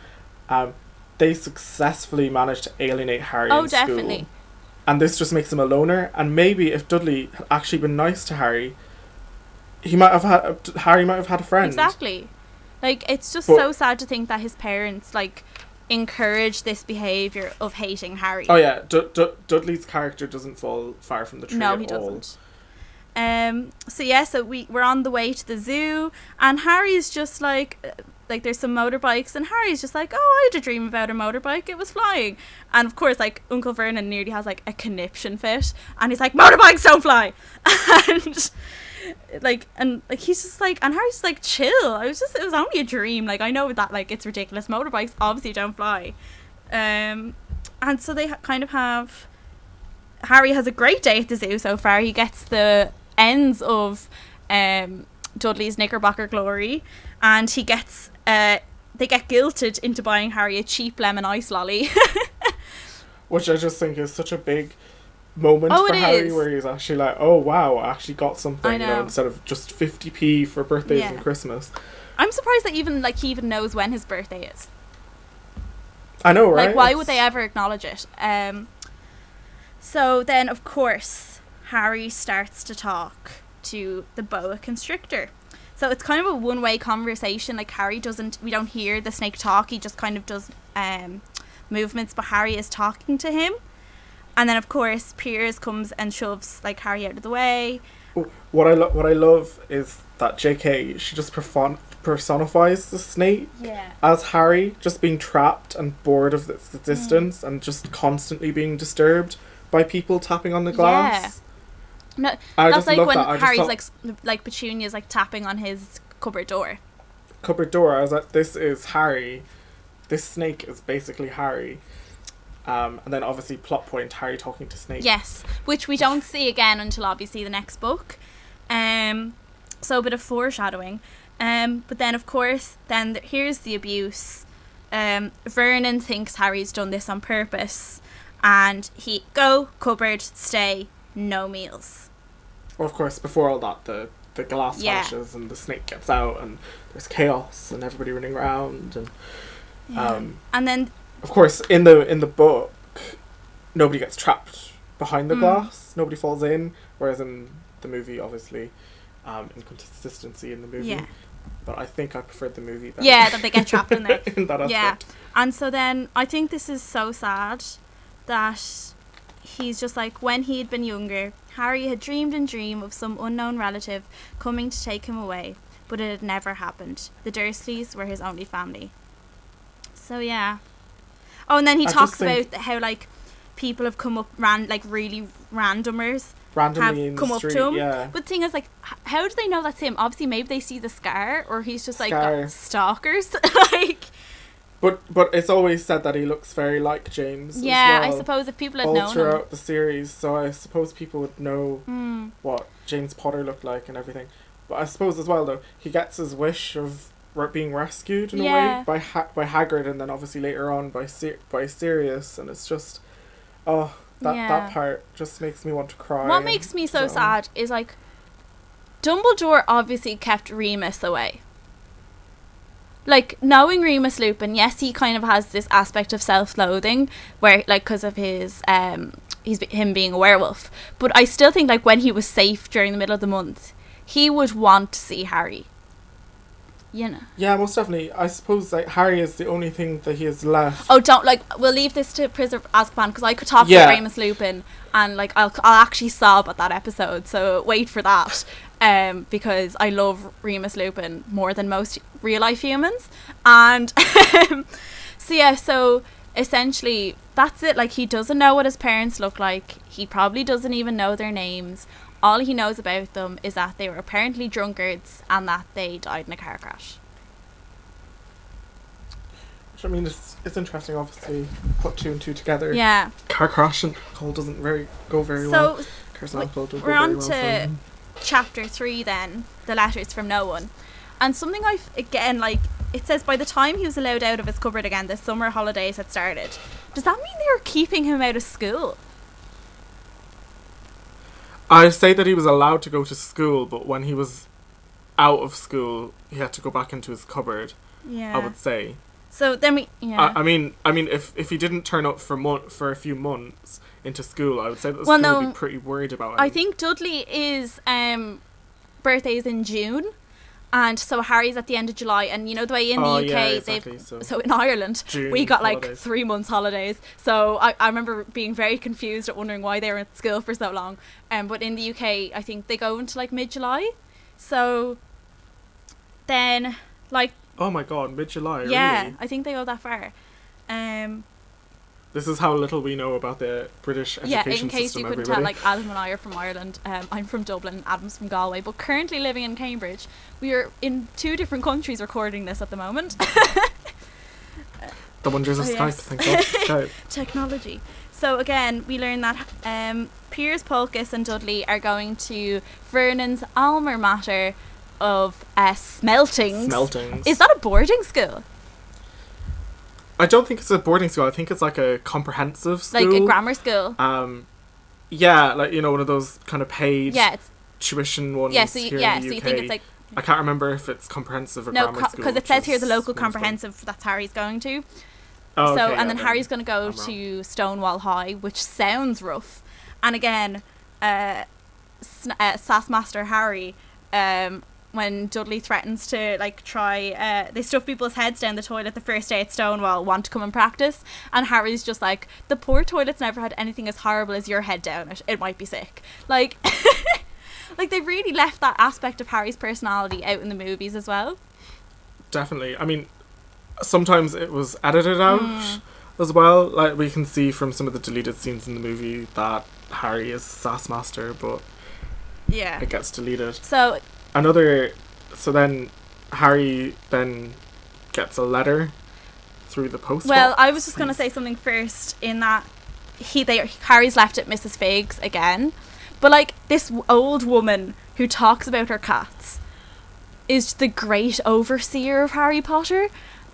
they successfully managed to alienate Harry in Definitely. school, and this just makes him a loner. And maybe if Dudley had actually been nice to Harry, Harry might have had a friend. Exactly. Like, it's just But- so sad to think that his parents like encourage this behaviour of hating Harry. Oh yeah, Dudley's character doesn't fall far from the tree. No, at he all. doesn't. So we're on the way to the zoo, and Harry's just like there's some motorbikes, and Harry's just like, oh, I had a dream about a motorbike, it was flying. And of course, like, Uncle Vernon nearly has like a conniption fit, and he's like, motorbikes don't fly. and he's just like, and Harry's just like, chill, it was only a dream, like, I know that like it's ridiculous, motorbikes obviously don't fly. And so they kind of have, Harry has a great day at the zoo so far. He gets the ends of Dudley's Knickerbocker glory, and he gets they get guilted into buying Harry a cheap lemon ice lolly. Which I just think is such a big moment Oh, for it Harry, is. where he's actually like, oh wow, I actually got something, I know. instead of just 50p for birthdays Yeah. and Christmas. I'm surprised that he even knows when his birthday is. I know, right? Like, why would they ever acknowledge it? So then, of course, Harry starts to talk to the boa constrictor. So it's kind of a one-way conversation. Like, we don't hear the snake talk. He just kind of does movements, but Harry is talking to him. And then, of course, Piers comes and shoves like Harry out of the way. What I love is that JK, she just personifies the snake Yeah. as Harry, just being trapped and bored of its existence and just constantly being disturbed by people tapping on the glass. No, I that's just like love when that. I just Harry's thought, like Petunia's like tapping on his cupboard door. cupboard door, I was like, this is Harry. This snake is basically Harry. And then obviously plot point, Harry talking to Snape. Yes, which we don't see again until obviously the next book. So a bit of foreshadowing. But then of course, here's the abuse. Vernon thinks Harry's done this on purpose, and he go cupboard, stay, no meals. Well, of course, before all that, the glass Yeah. vanishes and the snake gets out and there's chaos and everybody running around and And then of course in the book nobody gets trapped behind the glass, nobody falls in, whereas in the movie obviously inconsistency in the movie. Yeah. But I think I preferred the movie better. Yeah, that they get trapped in there. in that Yeah. aspect. And so then I think this is so sad that he's just like, when he had been younger, Harry had dreamed and dreamed of some unknown relative coming to take him away, but it had never happened. The Dursleys were his only family. So yeah. Oh, and then he I talks just think- about how like people have come up, really randomers Randomly in have come the up street, to him. yeah. But the thing is, like, how do they know that's him? Obviously, maybe they see the scar, or he's just like Scar. got stalkers. Like, But it's always said that he looks very like James. yeah, as well, I suppose if people had all known him. throughout the series, so I suppose people would know what James Potter looked like and everything. But I suppose as well though, he gets his wish of being rescued in a Yeah. way by Hagrid, and then obviously later on by Sirius, and it's just that part just makes me want to cry. What makes me so sad is like Dumbledore obviously kept Remus away. Like, knowing Remus Lupin, yes, he kind of has this aspect of self-loathing where, like, because of his him being a werewolf, but I still think like when he was safe during the middle of the month, he would want to see Harry, you know. Yeah, most definitely. I suppose like Harry is the only thing that he has left. Oh, we'll leave this to Prisoner of Azkaban, because I could talk Yeah. about Remus Lupin and like I'll actually sob at that episode, so wait for that. Because I love Remus Lupin more than most real life humans, and so essentially that's it. Like, he doesn't know what his parents look like. He probably doesn't even know their names. All he knows about them is that they were apparently drunkards and that they died in a car crash. Which, I mean, it's interesting, obviously, put 2 and 2 together. Yeah. Car crash and alcohol doesn't go very well. Cars and alcohol don't go we're very on well to chapter 3 then, the letters from no one. And something again, like, it says by the time he was allowed out of his cupboard again, the summer holidays had started. Does that mean they were keeping him out of school? I say that he was allowed to go to school, but when he was out of school, he had to go back into his cupboard. Yeah. I would say. So then I mean, if he didn't turn up for a few months into school, I would say that the school would be pretty worried about him. I think Dudley is birthday is in June, and so Harry's at the end of July. And you know the way in the UK, exactly, so in Ireland June we got like holidays. 3 months holidays. So I remember being very confused at wondering why they were at school for so long. But in the UK, I think they go into like mid-July. So then like. Oh my god, mid-July, yeah, really? I think they go that far. This is how little we know about the British education system, in case you couldn't tell, like Adam and I are from Ireland. I'm from Dublin, Adam's from Galway, but currently living in Cambridge. We are in 2 different countries recording this at the moment. The wonders of Skype, yes. thank God for Skype. Technology. So again, we learn that Piers, Polkus and Dudley are going to Vernon's alma mater of Smeltings. Smeltings. Is that a boarding school? I don't think it's a boarding school. I think it's like a comprehensive school. Like a grammar school. Yeah, like, you know, one of those kind of paid it's tuition ones yeah, so here in the so you UK. think it's like I can't remember if it's comprehensive or grammar school. because it says here the local one of them. comprehensive that's Harry's going to. Oh, So okay, and then yeah, Harry's going to go I'm to Stonewall High, which sounds rough. And again, Sassmaster Harry, when Dudley threatens to like try, they stuff people's heads down the toilet the first day at Stonewall, want to come and practice, and Harry's just like, the poor toilet's never had anything as horrible as your head down it. It might be sick. Like, like they really left that aspect of Harry's personality out in the movies as well. Definitely. I mean, sometimes it was edited out as well. Like, we can see from some of the deleted scenes in the movie that Harry is Sassmaster, but yeah, it gets deleted. So then Harry then gets a letter through the post. Well, I was just going to say something first in that Harry's left at Mrs. Fig's again, but like this old woman who talks about her cats is the great overseer of Harry Potter,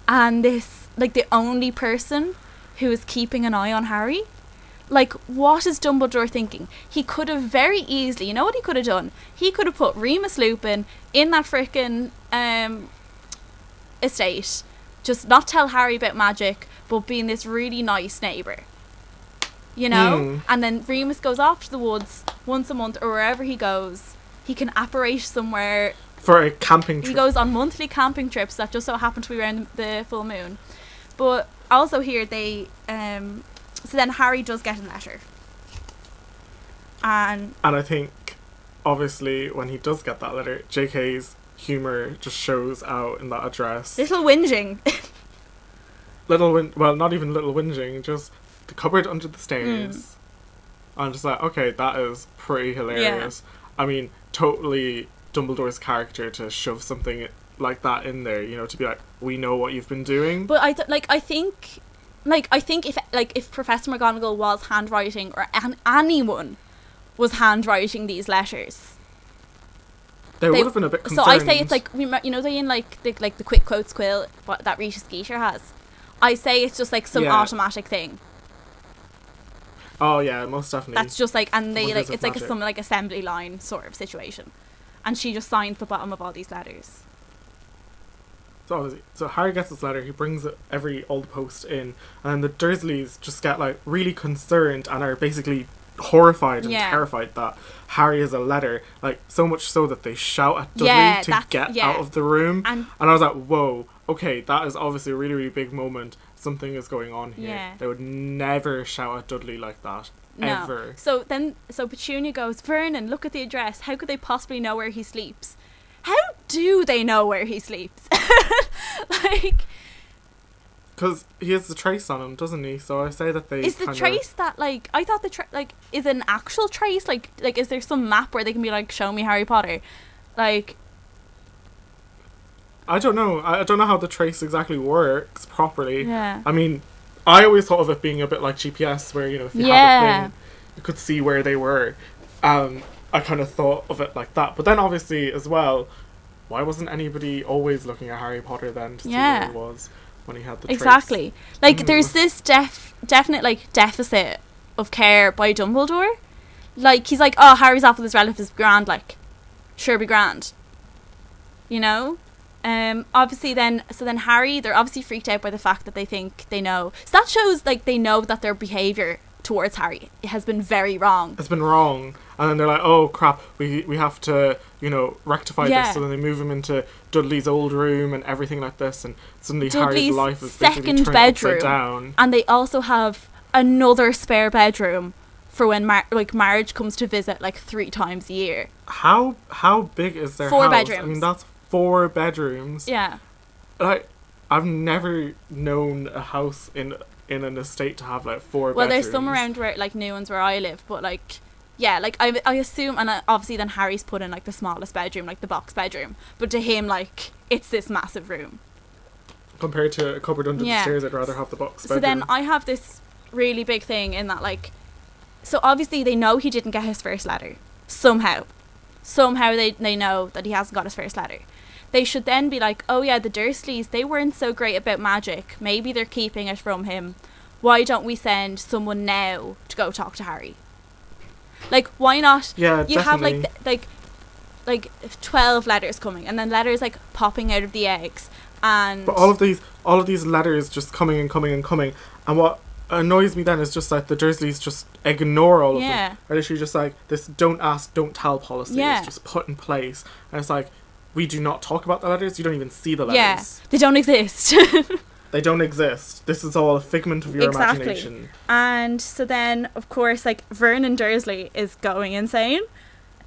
and this like the only person who is keeping an eye on Harry. Like, what is Dumbledore thinking? He could have very easily, you know what he could have done? He could have put Remus Lupin in that frickin' estate. Just not tell Harry about magic, but being this really nice neighbour. You know? And then Remus goes off to the woods once a month, or wherever he goes. He can apparate somewhere. For a camping trip. He goes on monthly camping trips that just so happen to be around the full moon. But also here, they... So then Harry does get a letter. And I think, obviously, when he does get that letter, JK's humour just shows out in that address. little whinging. Well, not even little whinging, just the cupboard under the stairs. I'm just like, okay, that is pretty hilarious. Yeah. I mean, totally Dumbledore's character to shove something like that in there, you know, to be like, we know what you've been doing. But I think if Professor McGonagall was handwriting, or anyone was handwriting these letters, they would have been a bit concerned. So I say it's like, you know, they in like the quick quotes quill that Rita Skeeter has. I say it's just like some automatic thing. Oh yeah, most definitely. That's just like, and they like, it's like magic. some like assembly line sort of situation, and she just signs the bottom of all these letters. So Harry gets this letter, he brings all the post in, and then the Dursleys just get like really concerned and are basically horrified and terrified that Harry has a letter, like so much so that they shout at Dudley to get out of the room. And I was like, whoa, okay, that is obviously a really, really big moment. Something is going on here. Yeah. They would never shout at Dudley like that. No. Ever. So Petunia goes, Vernon, look at the address. How could they possibly know where he sleeps? How do they know where he sleeps? Like, Because he has the trace on him, doesn't he? So I say that they Is the trace that, like, I thought is it an actual trace? Like, is there some map where they can be like, show me Harry Potter? Like, I don't know. I don't know how the trace exactly works properly. yeah. I mean, I always thought of it being a bit like GPS, where, you know, if you Yeah. have a thing, you could see where they were. I kind of thought of it like that. But then obviously as well, why wasn't anybody always looking at Harry Potter then to see where he was when he had the trace? Exactly. Like, there's this definite, like, deficit of care by Dumbledore. Like, he's like, oh, Harry's off with his relatives, grand, like, sure be grand. You know? Obviously then Harry, they're obviously freaked out by the fact that they think they know. So that shows, like, they know that their behaviour towards Harry has been very wrong. It's been wrong. And then they're like, oh crap, we have to, you know, rectify Yeah. this. So then they move him into Dudley's old room and everything like this, and suddenly Dudley's Harry's life is basically second turned bedroom. upside down. And they also have another spare bedroom for when marriage comes to visit, like, 3 times a year. How big is their 4 house? bedrooms. I mean, that's 4 bedrooms. Yeah. Like, I've never known a house in an estate to have, like, 4 Well, bedrooms. there's some around where, like, new ones where I live, but, like, yeah, like, I assume, and obviously then Harry's put in, like, the smallest bedroom, like, the box bedroom, but to him, like, it's this massive room. Compared to a cupboard under the stairs, I'd rather have the box bedroom. So then I have this really big thing in that, like, so obviously they know he didn't get his first letter. Somehow they know that he hasn't got his first letter. They should then be like, oh yeah, the Dursleys, they weren't so great about magic. Maybe they're keeping it from him. Why don't we send someone now to go talk to Harry? Like, why not? Yeah, you definitely. have like 12 letters coming, and then letters like popping out of the eggs, and But all of these letters just coming and coming and coming, and what annoys me then is just like the Dursleys just ignore all of them. They're literally just like, this don't ask, don't tell policy is just put in place, and it's like, we do not talk about the letters, you don't even see the letters. Yeah, they don't exist. They don't exist. This is all a figment of your imagination. And so then, of course, like, Vernon Dursley is going insane.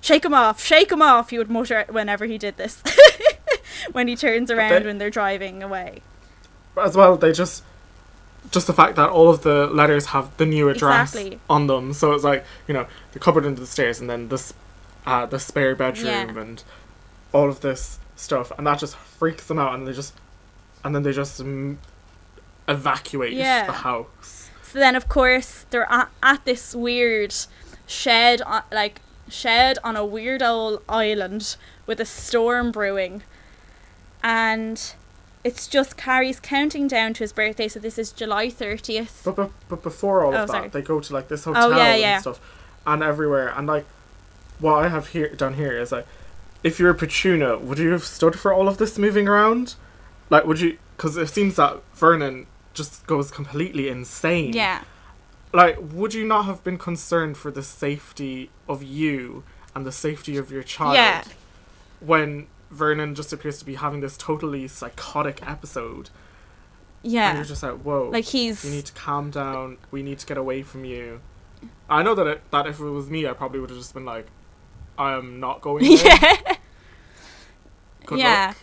Shake him off, he would mutter whenever he did this. When he turns around when they're driving away. But as well, they just the fact that all of the letters have the new address on them. So it's like, you know, the cupboard under the stairs, and then the spare bedroom and all of this stuff. And that just freaks them out, and then they just evacuate the house. So then, of course, they're at this weird shed on a weird old island with a storm brewing, and it's just Carrie's counting down to his birthday. So this is July 30th. But before all of that, they go to, like, this hotel and stuff, and everywhere. And, like, what I have down here is, like, if you're a Petunia, would you have stood for all of this moving around? Like, would you? Because it seems that Vernon just goes completely insane. Yeah. Like, would you not have been concerned for the safety of you and the safety of your child when Vernon just appears to be having this totally psychotic episode? Yeah. And you're just like, whoa. Like, you need to calm down. We need to get away from you. I know that if it was me, I probably would have just been like, I am not going there. Yeah. Good luck.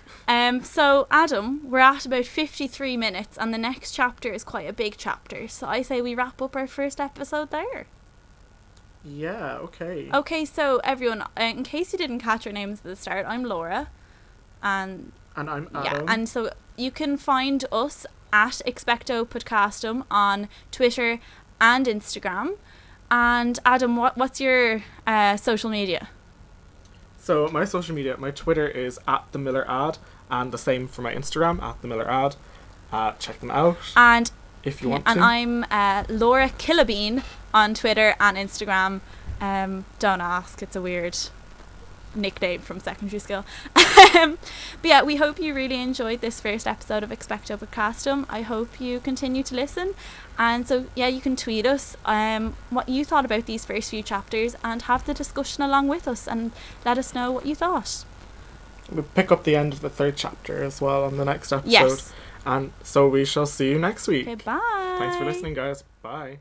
So, Adam, we're at about 53 minutes, and the next chapter is quite a big chapter. So I say we wrap up our first episode there. Yeah, okay. Okay, so everyone, in case you didn't catch our names at the start, I'm Laura. And I'm Adam. Yeah, and so you can find us at Expecto Podcastum on Twitter and Instagram. And Adam, what's your social media? So my social media, my Twitter is @TheMillerAd, and the same for my Instagram, @TheMillerAd. Check them out. And if you want to. And I'm Laura Killabean on Twitter and Instagram. Don't ask, it's a weird nickname from secondary school. But yeah, we hope you really enjoyed this first episode of Expecto Podcastum. I hope you continue to listen. And so, yeah, you can tweet us what you thought about these first few chapters and have the discussion along with us and let us know what you thought. We'll pick up the end of the 3rd chapter as well on the next episode. Yes. And so we shall see you next week. Okay, bye. Thanks for listening, guys. Bye.